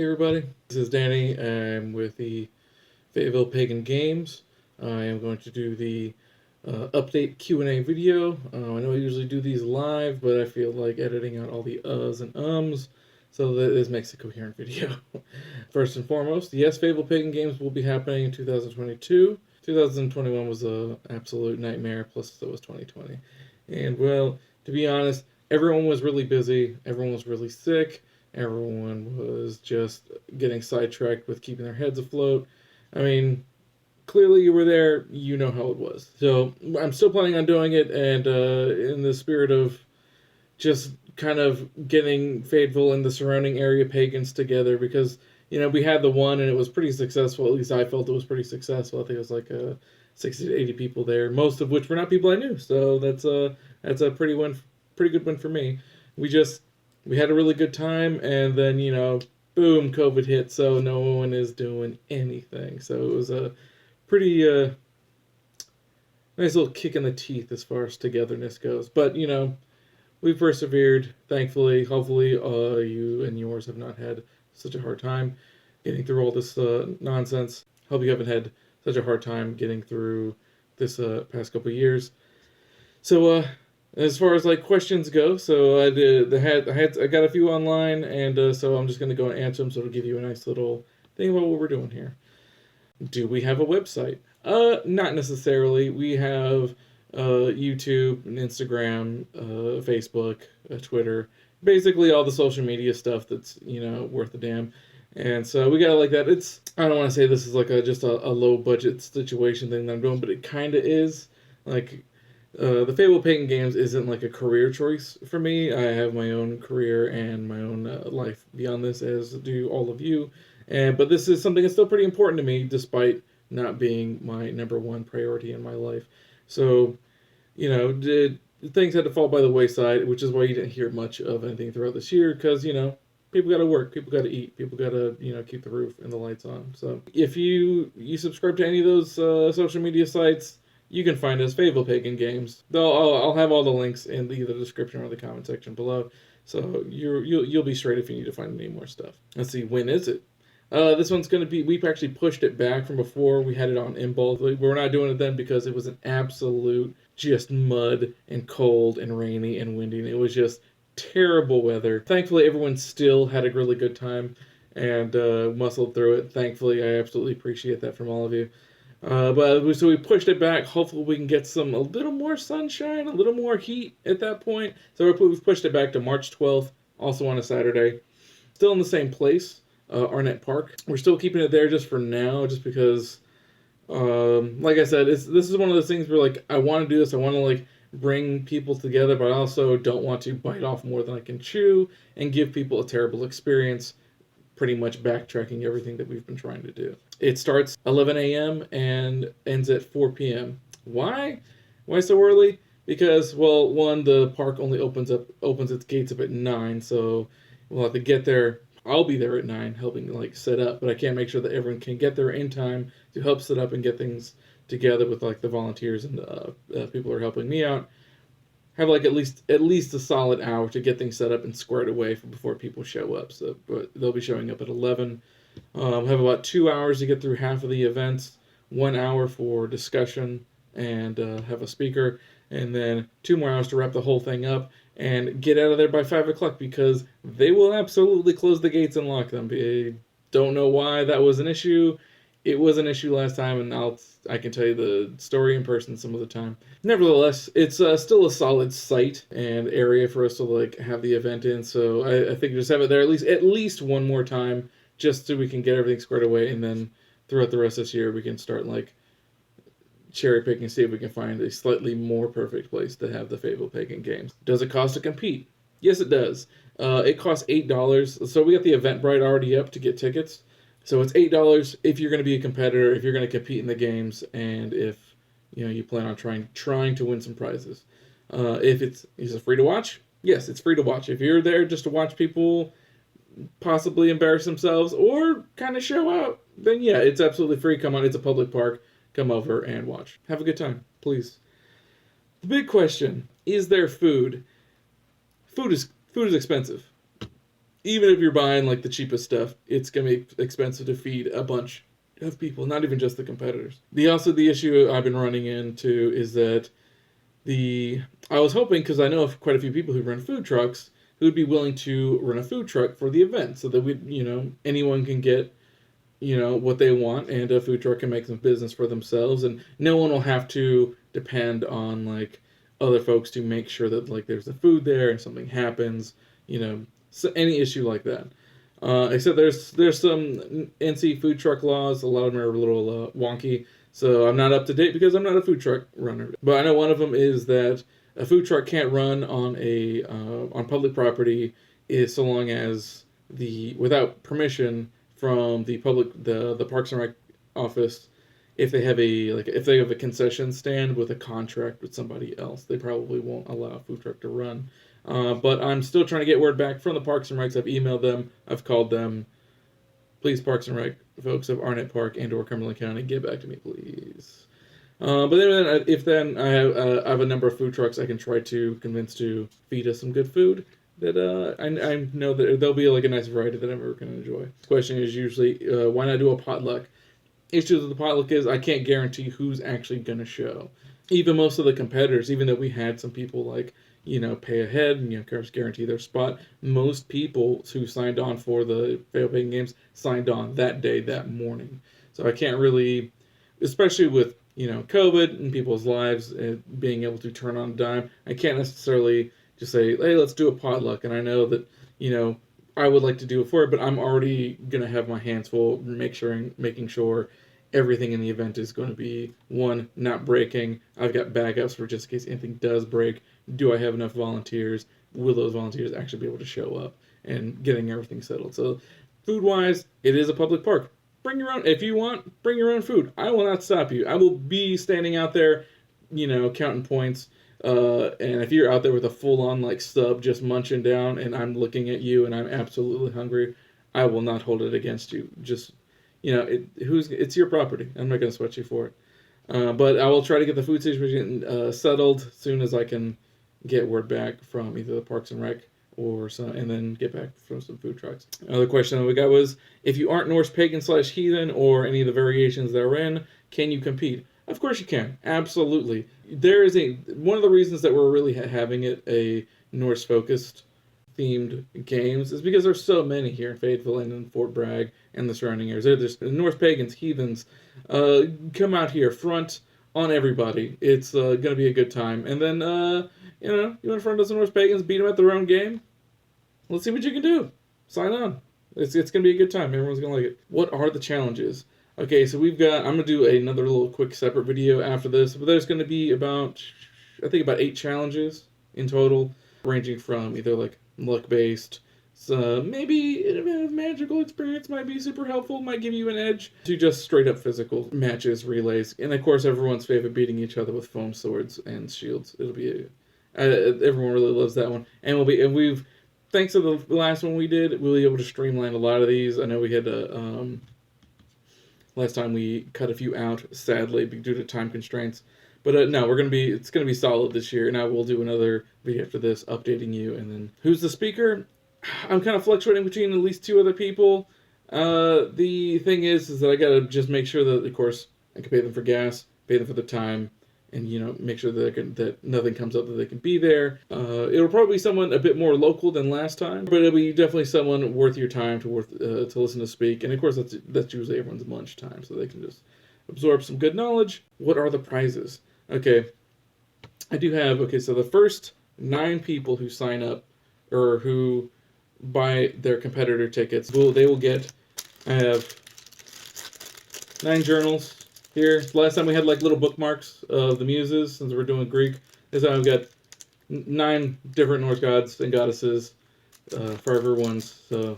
Hey everybody, this is Danny. I'm with the Fayetteville Pagan Games. I am going to do the update Q&A video. I know I usually do these live, but I feel like editing out all the uhs and ums so that this makes a coherent video. First and foremost, yes, Fayetteville Pagan Games will be happening in 2022. 2021 was an absolute nightmare, plus so was 2020. And well, to be honest, everyone was really busy, everyone was really sick, everyone was just getting sidetracked with keeping their heads afloat. I mean, clearly you were there, you know how it was. So I'm still planning on doing it, and in the spirit of just kind of getting Fayetteville and the surrounding area pagans together, because we had the one and it was pretty successful. At least I felt it was pretty successful. I think it was like 60 to 80 people there, most of which were not people I knew. So that's a pretty good win for me. We had a really good time, and then boom, COVID hit, so no one is doing anything. So it was a pretty nice little kick in the teeth as far as togetherness goes. But we persevered, thankfully. Hopefully, you and yours have not had such a hard time getting through all this nonsense. Hope you haven't had such a hard time getting through this past couple of years. So, as far as like questions go, so I got a few online, and so I'm just gonna go and answer them. So it'll give you a nice little thing about what we're doing here. Do we have a website? Not necessarily. We have YouTube, and Instagram, Facebook, Twitter, basically all the social media stuff that's worth a damn. And so we got it like that. I don't want to say this is like just a low budget situation thing that I'm doing, but it kind of is. Like the Fayetteville Pagan Games isn't like a career choice for me. I have my own career and my own life beyond this, as do all of you. But this is something that's still pretty important to me, despite not being my number one priority in my life. So, things had to fall by the wayside, which is why you didn't hear much of anything throughout this year, because, people got to work, people got to eat, people got to, keep the roof and the lights on. So if you subscribe to any of those social media sites, you can find us, Fayetteville Pagan Games. I'll have all the links in either the description or the comment section below. So you'll be straight if you need to find any more stuff. Let's see, when is it? This one's going to be, we've actually pushed it back from before. We had it on in bulk. We're not doing it then because it was an absolute just mud and cold and rainy and windy. And it was just terrible weather. Thankfully, everyone still had a really good time and muscled through it. Thankfully, I absolutely appreciate that from all of you. So we pushed it back. Hopefully we can get a little more sunshine, a little more heat at that point. So we've pushed it back to March 12th, also on a Saturday. Still in the same place. Arnett Park. We're still keeping it there just for now, just because, like I said, this is one of those things where I want to do this. I want to bring people together, but I also don't want to bite off more than I can chew and give people a terrible experience, pretty much backtracking everything that we've been trying to do. It starts 11 a.m. and ends at 4 p.m. Why? Why so early? Because, well, one, the park only opens its gates up at 9, so we'll have to get there. I'll be there at 9 helping set up, but I can't make sure that everyone can get there in time to help set up and get things together with the volunteers and people who are helping me out. Have at least a solid hour to get things set up and squared away before people show up. So but they'll be showing up at 11. Have about 2 hours to get through half of the events, 1 hour for discussion and have a speaker, and then 2 more hours to wrap the whole thing up and get out of there by 5 o'clock, because they will absolutely close the gates and lock them. I don't know why that was an issue. It was an issue last time, and I can tell you the story in person some of the time. Nevertheless, it's still a solid site and area for us to have the event in. So I think just have it there at least one more time, just so we can get everything squared away, and then throughout the rest of this year we can start cherry picking, see if we can find a slightly more perfect place to have the Fayetteville Pagan Games. Does it cost to compete? Yes, it does. It costs $8. So we got the Eventbrite already up to get tickets. So it's $8 if you're going to be a competitor, if you're going to compete in the games, and if you plan on trying to win some prizes. Is it free to watch? Yes, it's free to watch. If you're there just to watch people possibly embarrass themselves or kind of show out, then yeah, it's absolutely free. Come on, it's a public park. Come over and watch. Have a good time, please. The big question, is there food? Food is expensive. even if you're buying like the cheapest stuff, it's gonna be expensive to feed a bunch of people, not even just the competitors. The issue I've been running into is that I was hoping, because I know of quite a few people who run food trucks who would be willing to run a food truck for the event, so that anyone can get what they want, and a food truck can make some business for themselves, and no one will have to depend on like other folks to make sure that like there's the food there and something happens, so any issue like that. Except there's some NC food truck laws. A lot of them are a little wonky, so I'm not up to date because I'm not a food truck runner. But I know one of them is that a food truck can't run on public property is so long as without permission from the Parks and Rec office. If they have a concession stand with a contract with somebody else, they probably won't allow a food truck to run. But I'm still trying to get word back from the Parks and Recs. I've emailed them. I've called them. Please, Parks and Rec folks of Arnett Park and/or Cumberland County, get back to me, please. But then I have a number of food trucks I can try to convince to feed us some good food that I know that there'll be like a nice variety that I'm ever going to enjoy. The question is usually why not do a potluck? Issue with the potluck is I can't guarantee who's actually going to show. Even most of the competitors, even though we had some people like pay ahead and guarantee their spot, most people who signed on for the Fayetteville Pagan Games signed on that day, that morning. So I can't really, especially with COVID and people's lives being able to turn on a dime, I can't necessarily just say, hey, let's do a potluck. And I know that I would like to do it for it, but I'm already gonna have my hands full making sure everything in the event is going to be not breaking. I've got backups for just in case anything does break. Do I have enough volunteers? Will those volunteers actually be able to show up and getting everything settled? So food wise, it is a public park. Bring your own, if you want, bring your own food. I will not stop you. I will be standing out there, counting points. And if you're out there with a full-on like sub just munching down and I'm looking at you and I'm absolutely hungry, I will not hold it against you. Just it's your property. I'm not going to sweat you for it. But I will try to get the food situation settled as soon as I can get word back from either the Parks and Rec and then get back from some food trucks. Another question that we got was, if you aren't Norse pagan / heathen or any of the variations therein, can you compete? Of course you can. Absolutely. There is one of the reasons that we're really having it a Norse focused themed games is because there's so many here in Fayetteville and in Fort Bragg and the surrounding areas. There's Norse pagans, heathens. Come out here, front on everybody. It's going to be a good time. And then, you want to front us Norse pagans, beat them at their own game? Let's see what you can do. Sign on. It's going to be a good time. Everyone's going to like it. What are the challenges? Okay, so I'm going to do another little quick separate video after this, but there's going to be about 8 challenges in total, ranging from either like luck-based, so maybe a magical experience might be super helpful, might give you an edge, to just straight-up physical matches, relays, and of course everyone's favorite, beating each other with foam swords and shields. It'll be everyone really loves that one, and we've thanks to the last one we did, we'll be able to streamline a lot of these. I know we had to last time we cut a few out, sadly, due to time constraints. But no, it's gonna be solid this year, and I will do another video after this, updating you. And then, who's the speaker? I'm kind of fluctuating between at least 2 other people. The thing is that I gotta just make sure that, of course, I can pay them for gas, pay them for the time, and make sure that nothing comes up that they can be there. It'll probably be someone a bit more local than last time, but it'll be definitely someone worth your time to listen to speak. And of course, that's usually everyone's lunch time, so they can just absorb some good knowledge. What are the prizes? Okay, so the first 9 people who sign up or who buy their competitor tickets, they will get, I have 9 journals here. Last time we had like little bookmarks of the muses, since we're doing Greek. This time I've got 9 different Norse gods and goddesses for everyone's. So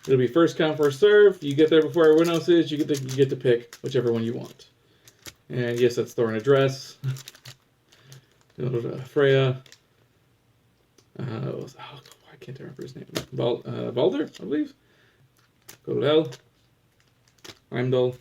it'll be first come, first serve. You get there before everyone else is. You get to pick whichever one you want. And yes, that's Thor in a dress. Go to Freya. I can't remember his name. Balder, I believe. Go to Hel. Heimdall.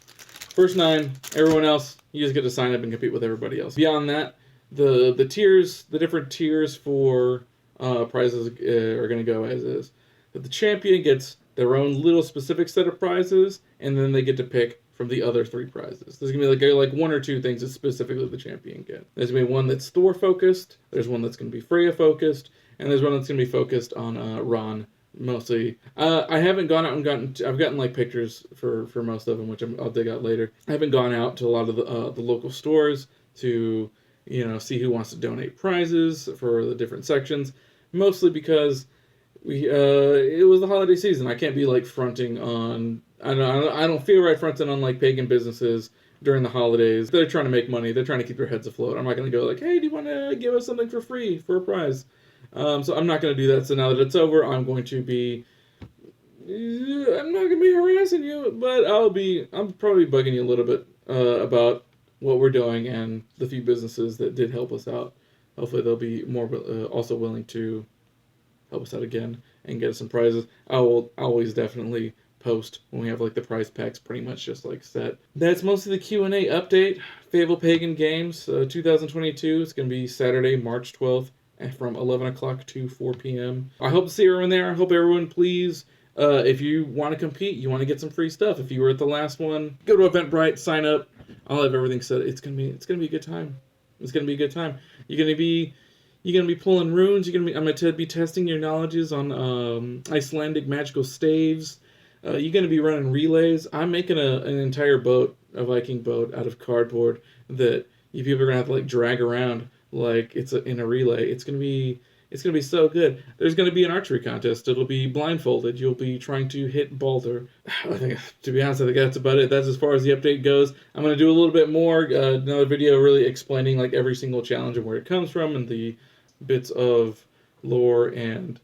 First 9. Everyone else, you just get to sign up and compete with everybody else. Beyond that, the tiers, the different tiers for prizes are going to go as is. But the champion gets their own little specific set of prizes, and then they get to pick from the other 3 prizes. There's gonna be like 1 or 2 things that specifically the champion get. There's gonna be one that's Thor focused. There's one that's gonna be Freya focused, and there's one that's gonna be focused on Ron mostly. I haven't gone out and I've gotten like pictures for most of them, which I'll dig out later. I haven't gone out to a lot of the local stores to see who wants to donate prizes for the different sections, mostly because it was the holiday season. I can't be like fronting on. I don't feel right fronting on like pagan businesses during the holidays. They're trying to make money. They're trying to keep their heads afloat. I'm not going to go like, hey, do you want to give us something for free for a prize? So I'm not going to do that. So now that it's over, I'm going to be. I'm not going to be harassing you, but I'm probably bugging you a little bit about what we're doing and the few businesses that did help us out. Hopefully they'll be more also willing to help us out again and get us some prizes. I will always definitely post when we have like the prize packs pretty much just like set. That's mostly the Q&A update. Fayetteville Pagan Games 2022. It's going to be Saturday, March 12th from 11 o'clock to 4 p.m. I hope to see everyone there. I hope everyone please, if you want to compete, you want to get some free stuff. If you were at the last one, go to Eventbrite, sign up. I'll have everything set. It's gonna be a good time. It's gonna be a good time. You're gonna be pulling runes. I'm gonna be testing your knowledges on Icelandic magical staves. You're gonna be running relays. I'm making an entire boat, a Viking boat, out of cardboard that you people are gonna have to like drag around like it's in a relay. It's gonna be so good. There's going to be an archery contest. It'll be blindfolded. You'll be trying to hit Balder. I think, to be honest, I think that's about it. That's as far as the update goes. I'm going to do a little bit more, another video really explaining like every single challenge and where it comes from and the bits of lore and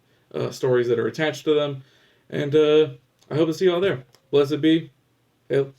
stories that are attached to them. And I hope to see you all there. Blessed be. Hail.